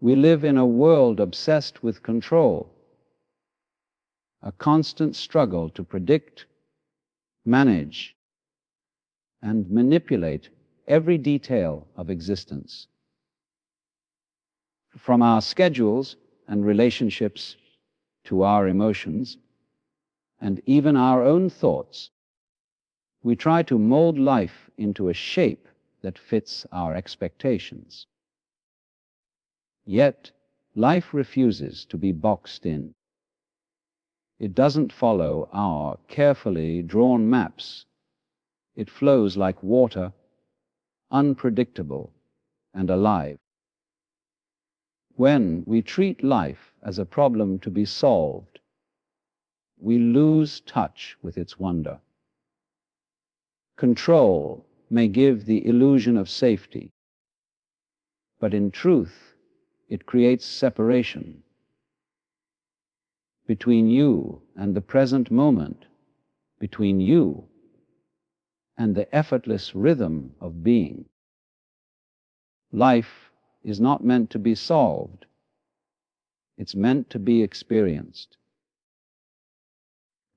We live in a world obsessed with control, a constant struggle to predict, manage, and manipulate every detail of existence. From our schedules and relationships to our emotions, and even our own thoughts, we try to mold life into a shape that fits our expectations. Yet, life refuses to be boxed in. It doesn't follow our carefully drawn maps. It flows like water, unpredictable and alive. When we treat life as a problem to be solved, we lose touch with its wonder. Control may give the illusion of safety, but in truth, it creates separation between you and the present moment, between you and the effortless rhythm of being. Life is not meant to be solved. It's meant to be experienced.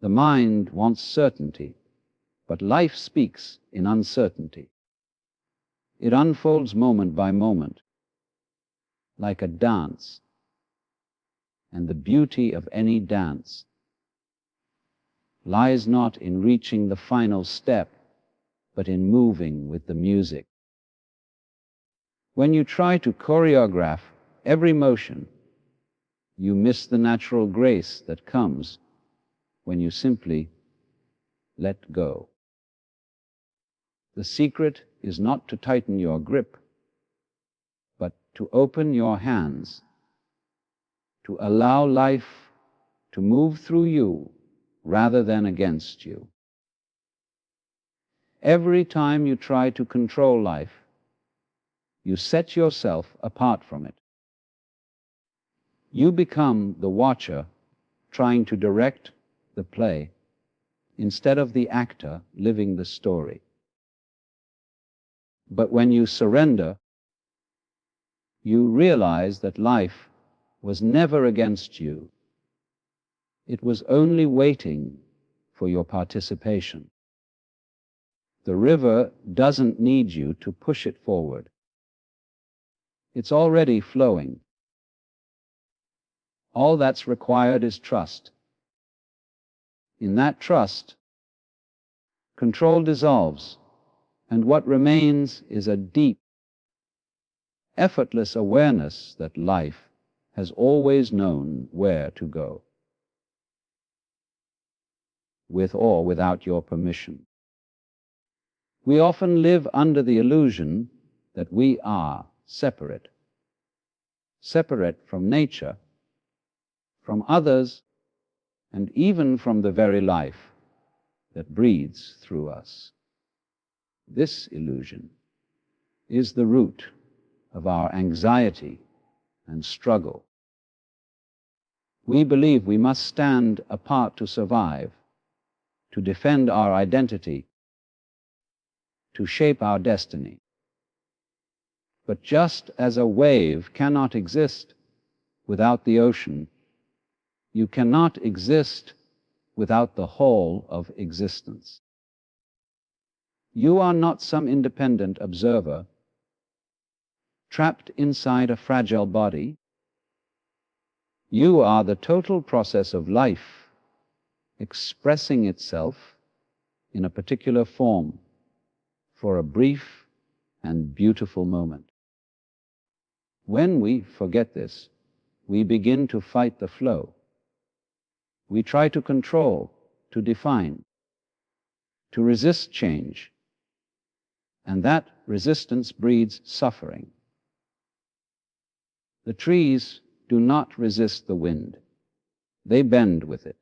The mind wants certainty, but life speaks in uncertainty. It unfolds moment by moment, like a dance, and the beauty of any dance lies not in reaching the final step, but in moving with the music. When you try to choreograph every motion, you miss the natural grace that comes when you simply let go. The secret is not to tighten your grip, but to open your hands, to allow life to move through you rather than against you. Every time you try to control life, you set yourself apart from it. You become the watcher trying to direct the play instead of the actor living the story. But when you surrender, you realize that life was never against you. It was only waiting for your participation. The river doesn't need you to push it forward. It's already flowing. All that's required is trust. In that trust, control dissolves, and what remains is a deep, effortless awareness that life has always known where to go, with or without your permission. We often live under the illusion that we are separate from nature, from others, and even from the very life that breathes through us. This illusion is the root of our anxiety and struggle. We believe we must stand apart to survive, to defend our identity, to shape our destiny. But just as a wave cannot exist without the ocean, you cannot exist without the whole of existence. You are not some independent observer trapped inside a fragile body. You are the total process of life expressing itself in a particular form for a brief and beautiful moment. When we forget this, we begin to fight the flow. We try to control, to define, to resist change, and that resistance breeds suffering. The trees do not resist the wind. They bend with it.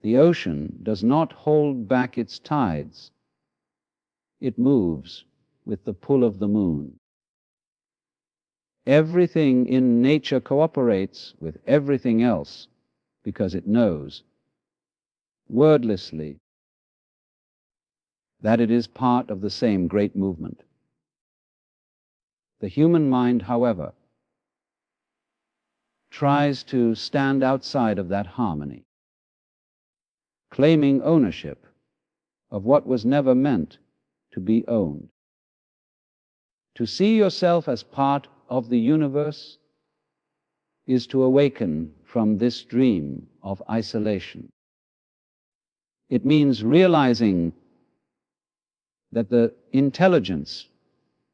The ocean does not hold back its tides. It moves with the pull of the moon. Everything in nature cooperates with everything else because it knows, wordlessly, that it is part of the same great movement. The human mind, however, tries to stand outside of that harmony, claiming ownership of what was never meant to be owned. To see yourself as part of the universe is to awaken from this dream of isolation. It means realizing that the intelligence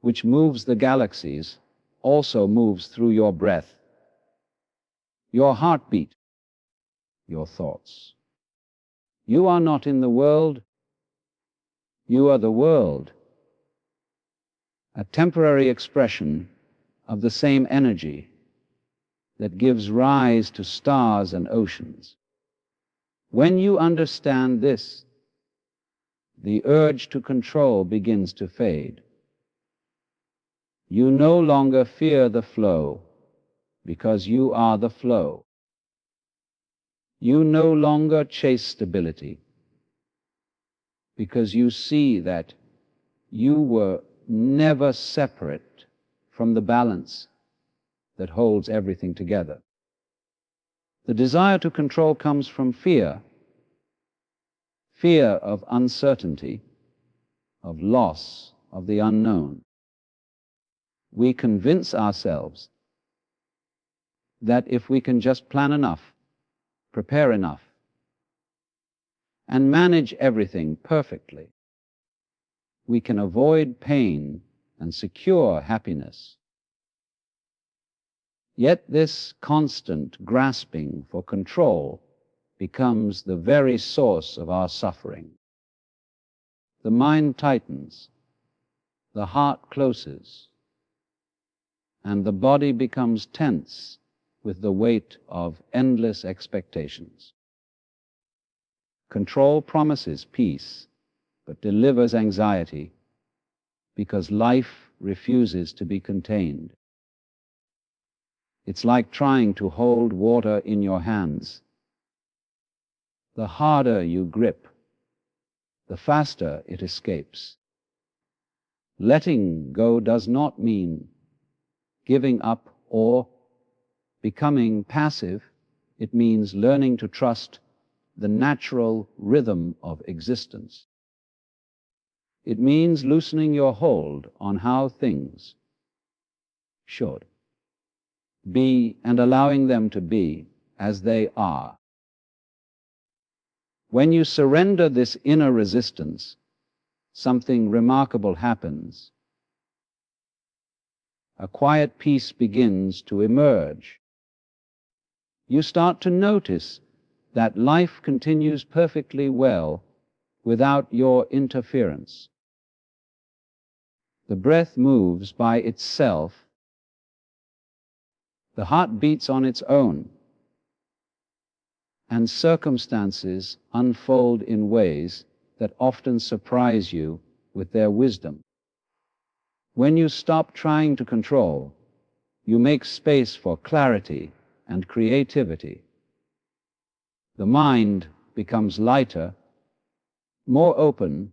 which moves the galaxies also moves through your breath, your heartbeat, your thoughts. You are not in the world, you are the world, a temporary expression of the same energy that gives rise to stars and oceans. When you understand this, the urge to control begins to fade. You no longer fear the flow because you are the flow. You no longer chase stability because you see that you were never separate from the balance that holds everything together. The desire to control comes from fear of uncertainty, of loss, of the unknown. We convince ourselves that if we can just plan enough, prepare enough, and manage everything perfectly, we can avoid pain and secure happiness. Yet this constant grasping for control becomes the very source of our suffering. The mind tightens, the heart closes, and the body becomes tense with the weight of endless expectations. Control promises peace, but delivers anxiety because life refuses to be contained. It's like trying to hold water in your hands. The harder you grip, the faster it escapes. Letting go does not mean giving up or becoming passive. It means learning to trust the natural rhythm of existence. It means loosening your hold on how things should be and allowing them to be as they are. When you surrender this inner resistance, something remarkable happens. A quiet peace begins to emerge. You start to notice that life continues perfectly well without your interference. The breath moves by itself. The heart beats on its own, and circumstances unfold in ways that often surprise you with their wisdom. When you stop trying to control, you make space for clarity and creativity. The mind becomes lighter, more open,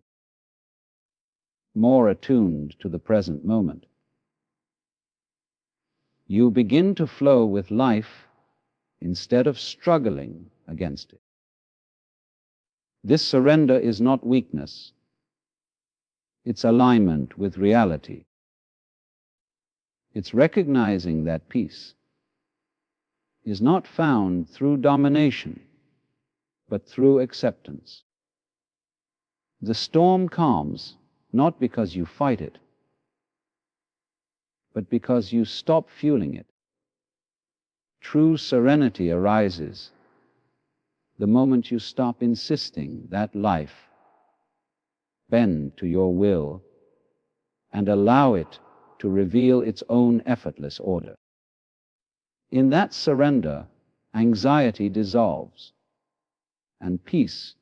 more attuned to the present moment. You begin to flow with life instead of struggling against it. This surrender is not weakness. It's alignment with reality. It's recognizing that peace is not found through domination, but through acceptance. The storm calms not because you fight it, but because you stop fueling it. True serenity arises the moment you stop insisting that life bend to your will and allow it to reveal its own effortless order. In that surrender, anxiety dissolves, and peace,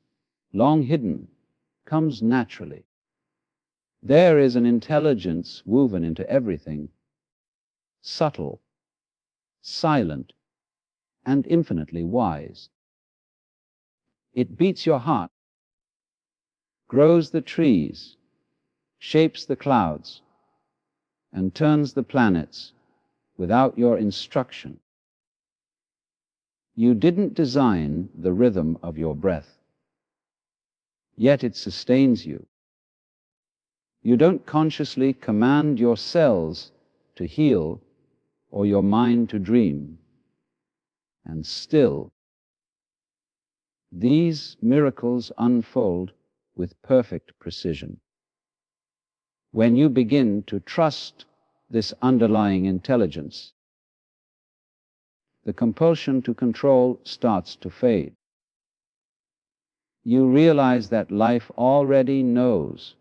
long hidden, comes naturally. There is an intelligence woven into everything, subtle, silent, and infinitely wise. It beats your heart, grows the trees, shapes the clouds, and turns the planets without your instruction. You didn't design the rhythm of your breath, yet it sustains you. You don't consciously command your cells to heal or your mind to dream, and still, these miracles unfold with perfect precision. When you begin to trust this underlying intelligence, the compulsion to control starts to fade. You realize that life already knows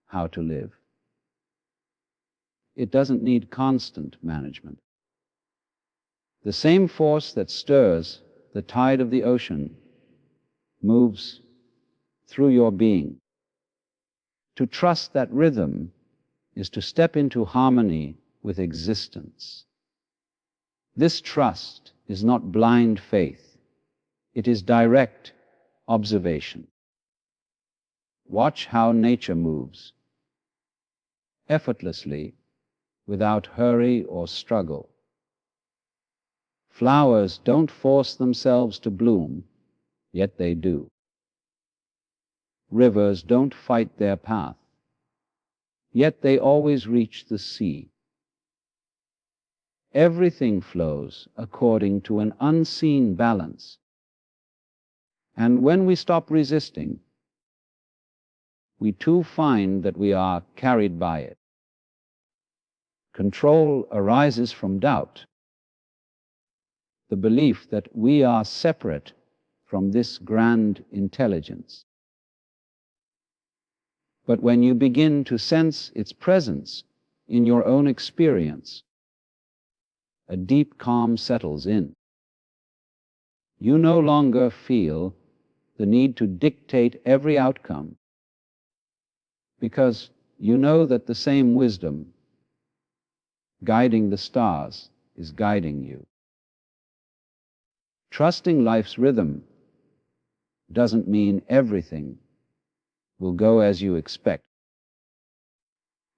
how to live. It doesn't need constant management. The same force that stirs the tide of the ocean moves through your being. To trust that rhythm is to step into harmony with existence. This trust is not blind faith. It is direct observation. Watch how nature moves, effortlessly, without hurry or struggle. Flowers don't force themselves to bloom, yet they do. Rivers don't fight their path, yet they always reach the sea. Everything flows according to an unseen balance. And when we stop resisting, we too find that we are carried by it. Control arises from doubt, the belief that we are separate from this grand intelligence. But when you begin to sense its presence in your own experience, a deep calm settles in. You no longer feel the need to dictate every outcome, because you know that the same wisdom guiding the stars is guiding you. Trusting life's rhythm doesn't mean everything will go as you expect.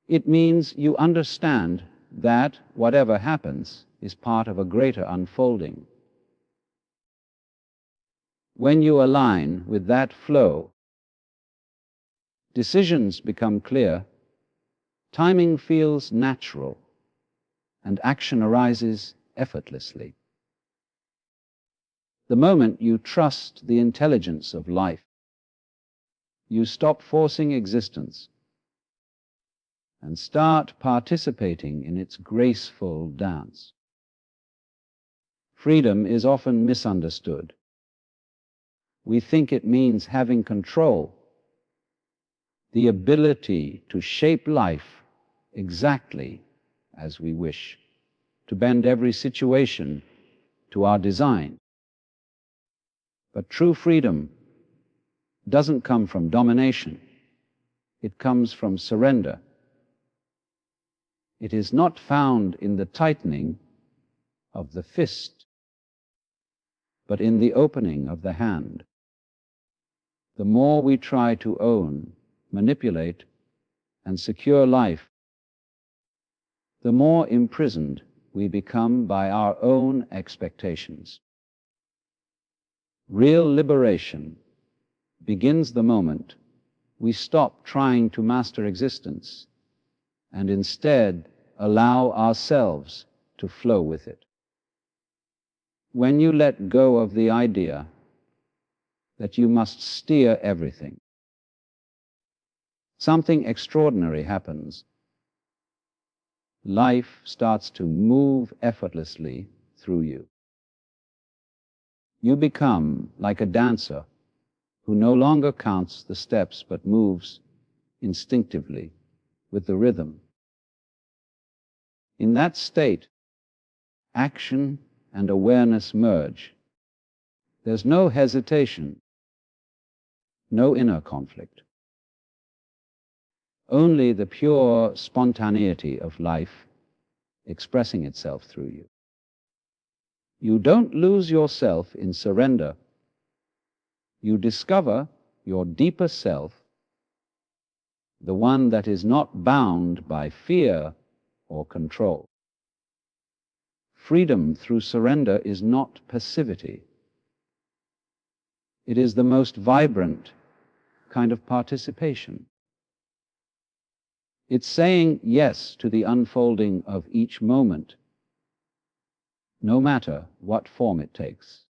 It means you understand that whatever happens is part of a greater unfolding. When you align with that flow, decisions become clear, timing feels natural, and action arises effortlessly. The moment you trust the intelligence of life, you stop forcing existence and start participating in its graceful dance. Freedom is often misunderstood. We think it means having control, the ability to shape life exactly as we wish, to bend every situation to our design. But true freedom doesn't come from domination. It comes from surrender. It is not found in the tightening of the fist, but in the opening of the hand. The more we try to own, manipulate, and secure life, the more imprisoned we become by our own expectations. Real liberation begins the moment we stop trying to master existence and instead allow ourselves to flow with it. When you let go of the idea that you must steer everything, something extraordinary happens. Life starts to move effortlessly through you. You become like a dancer who no longer counts the steps but moves instinctively with the rhythm. In that state, action and awareness merge. There's no hesitation, no inner conflict. Only the pure spontaneity of life expressing itself through you. You don't lose yourself in surrender. You discover your deeper self, the one that is not bound by fear or control. freedom through surrender is not passivity. It is the most vibrant kind of participation. It's saying yes to the unfolding of each moment, no matter what form it takes.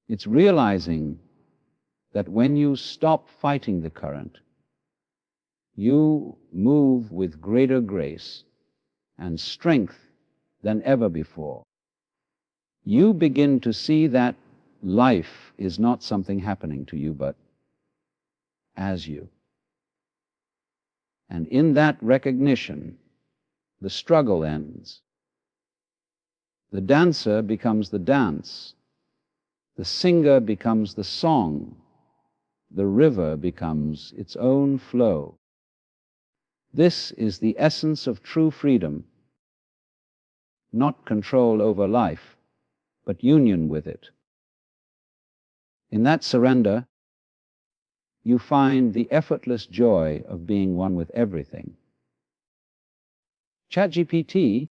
It's realizing that when you stop fighting the current, you move with greater grace and strength than ever before. You begin to see that life is not something happening to you, but as you. And in that recognition, the struggle ends. The dancer becomes the dance. The singer becomes the song. The river becomes its own flow. This is the essence of true freedom, not control over life, but union with it. In that surrender, you find the effortless joy of being one with everything. ChatGPT